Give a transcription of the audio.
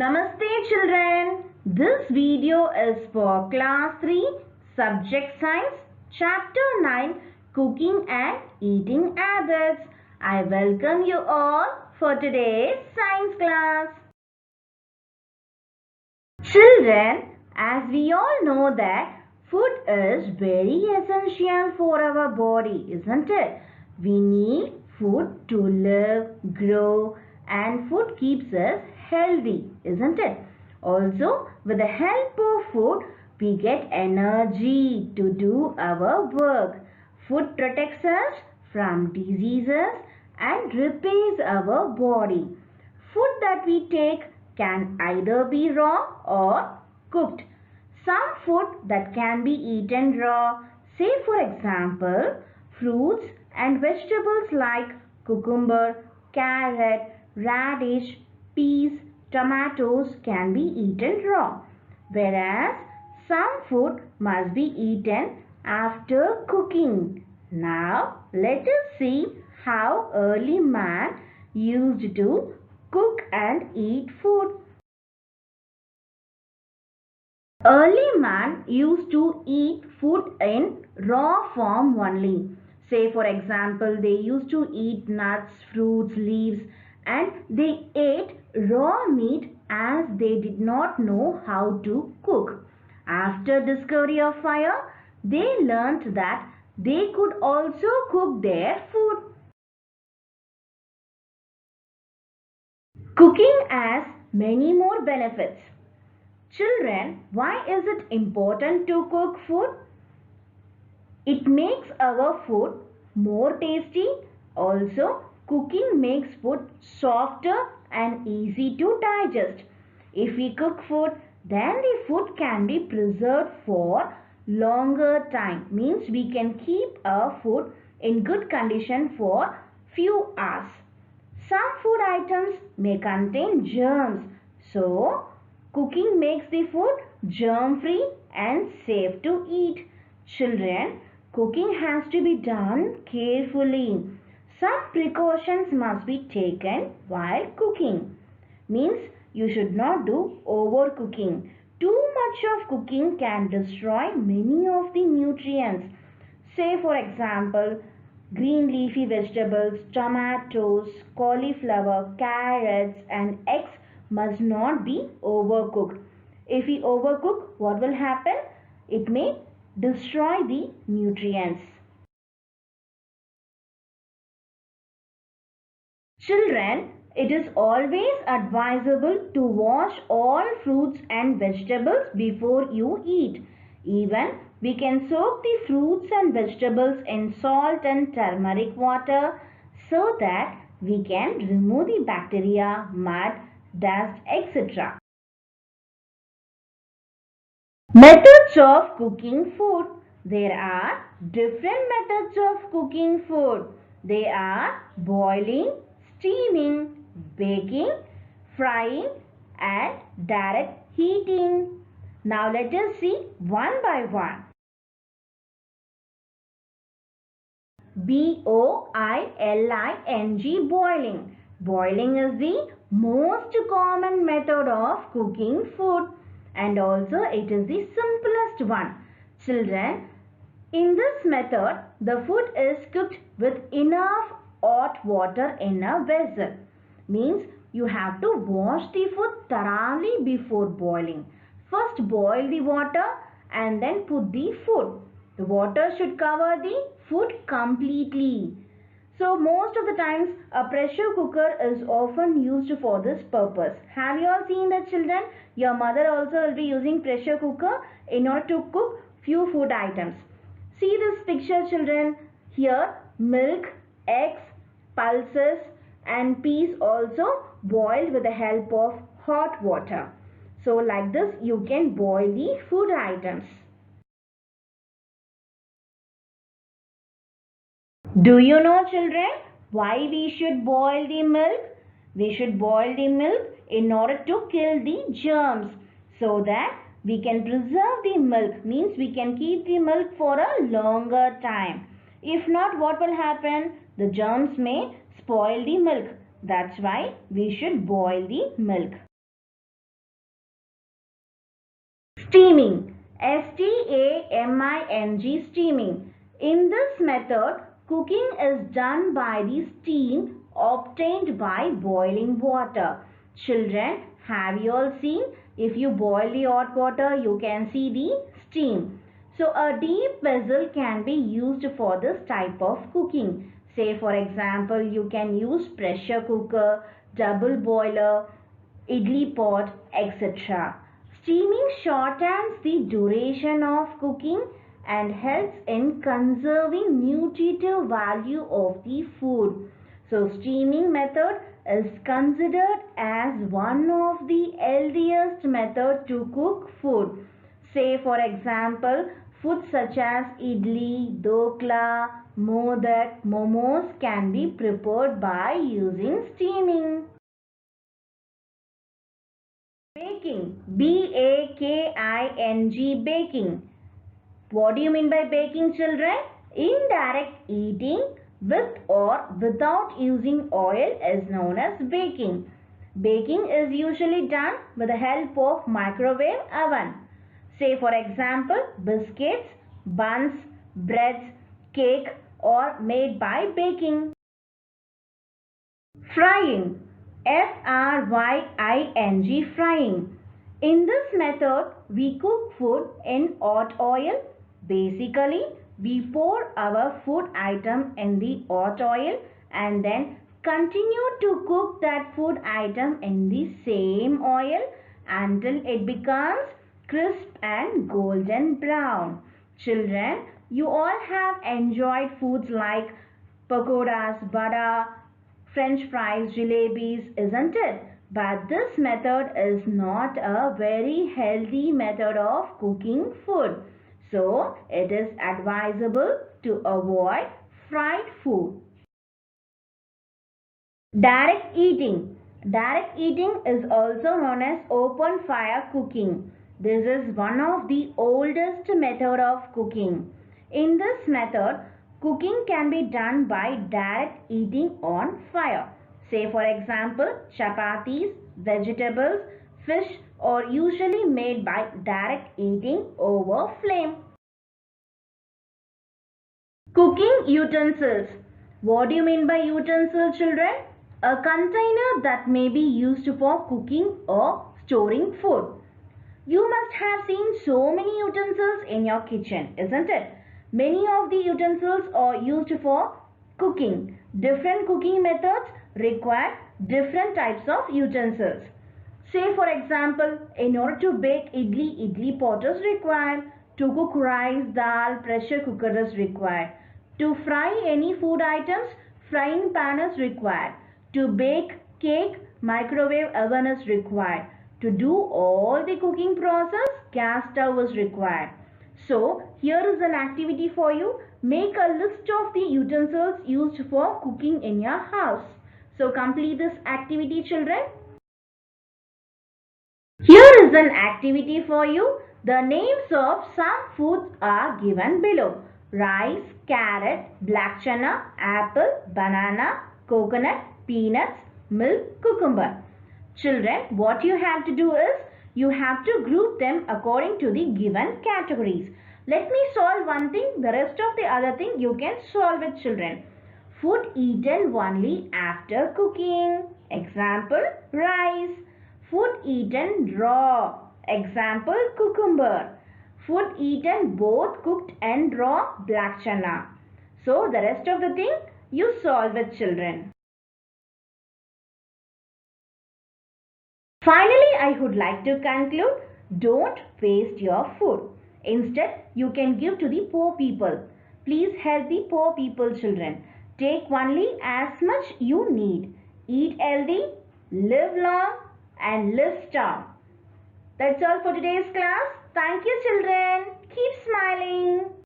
Namaste children. This video is for class 3 subject science chapter 9 cooking and eating habits. I welcome you all for today's science class. Children, as we all know that food is very essential for our body, isn't it? We need food to live, grow, and food keeps us healthy, isn't it? Also, with the help of food, we get energy to do our work. Food protects us from diseases and repairs our body. Food that we take can either be raw or cooked. Some food that can be eaten raw, say for example, fruits and vegetables like cucumber, carrot, radish, peas, tomatoes can be eaten raw, whereas some food must be eaten after cooking. Now let us see how early man used to cook and eat food. Early man used to eat food in raw form only. Say for example, they used to eat nuts, fruits, leaves, and they ate raw meat as they did not know how to cook. After discovery of fire, they learnt that they could also cook their food. Cooking has many more benefits. Children, why is it important to cook food? It makes our food more tasty. Also, cooking makes food softer and easy to digest. If we cook food, then the food can be preserved for longer time. Means we can keep our food in good condition for few hours. Some food items may contain germs. So, cooking makes the food germ-free and safe to eat. Children, cooking has to be done carefully. Some precautions must be taken while cooking. Means you should not do overcooking. Too much of cooking can destroy many of the nutrients. Say for example, green leafy vegetables, tomatoes, cauliflower, carrots and eggs must not be overcooked. If we overcook, what will happen? It may destroy the nutrients. Children, it is always advisable to wash all fruits and vegetables before you eat. Even we can soak the fruits and vegetables in salt and turmeric water so that we can remove the bacteria, mud, dust, etc. Methods of cooking food. There are different methods of cooking food. They are boiling, steaming, baking, frying and direct heating. Now let us see one by one. B-O-I-L-I-N-G, boiling. Boiling is the most common method of cooking food and also it is the simplest one. Children, in this method, the food is cooked with enough hot water in a vessel. Means you have to wash the food thoroughly before boiling. First boil the water and then put the food. The water should cover the food completely. So most of the times a pressure cooker is often used for this purpose. Have you all seen that, children? Your mother also will be using pressure cooker in order to cook few food items. See this picture, children. Here milk, eggs, pulses and peas also boiled with the help of hot water. So like this you can boil the food items. Do you know, children, why we should boil the milk? We should boil the milk in order to kill the germs so that we can preserve the milk. Means we can keep the milk for a longer time. If not, what will happen? The germs may spoil the milk. That's why we should boil the milk. Steaming. S-T-A-M-I-N-G, steaming. In this method, cooking is done by the steam obtained by boiling water. Children, have you all seen? If you boil the hot water, you can see the steam. So a deep vessel can be used for this type of cooking. Say for example, you can use pressure cooker, double boiler, idli pot, etc. Steaming shortens the duration of cooking and helps in conserving nutritive value of the food. So steaming method is considered as one of the healthiest method to cook food. Say for example, foods such as idli, dokla, modak, momos can be prepared by using steaming. Baking. B-A-K-I-N-G, baking. What do you mean by baking, children? Indirect eating with or without using oil is known as baking. Baking is usually done with the help of microwave oven. Say for example, biscuits, buns, breads, cake are made by baking. Frying. F-R-Y-I-N-G, frying. In this method, we cook food in hot oil. Basically, we pour our food item in the hot oil and then continue to cook that food item in the same oil until it becomes crisp and golden brown. Children, you all have enjoyed foods like pakoras, vada, French fries, jalebis, isn't it? But this method is not a very healthy method of cooking food. So, it is advisable to avoid fried food. Direct eating. Direct eating is also known as open fire cooking. This is one of the oldest method of cooking. In this method, cooking can be done by direct eating on fire. Say for example, chapatis, vegetables, fish are usually made by direct eating over flame. Cooking utensils. What do you mean by utensil, children? A container that may be used for cooking or storing food. You must have seen so many utensils in your kitchen, isn't it? Many of the utensils are used for cooking. Different cooking methods require different types of utensils. Say for example, in order to bake idli, idli pot is required. To cook rice, dal, pressure cooker is required. To fry any food items, frying pan is required. To bake cake, microwave oven is required. To do all the cooking process, gas stove is required. So, here is an activity for you. Make a list of the utensils used for cooking in your house. So, complete this activity, children. Here is an activity for you. The names of some foods are given below. Rice, carrot, black chana, apple, banana, coconut, peanuts, milk, cucumber. Children, what you have to do is, you have to group them according to the given categories. Let me solve one thing, the rest of the other thing you can solve it, children. Food eaten only after cooking. Example, rice. Food eaten raw. Example, cucumber. Food eaten both cooked and raw, black chana. So the rest of the thing you solve with, children. Finally, I would like to conclude, don't waste your food. Instead, you can give to the poor people. Please help the poor people, children. Take only as much you need. Eat healthy, live long and live strong. That's all for today's class. Thank you, children. Keep smiling.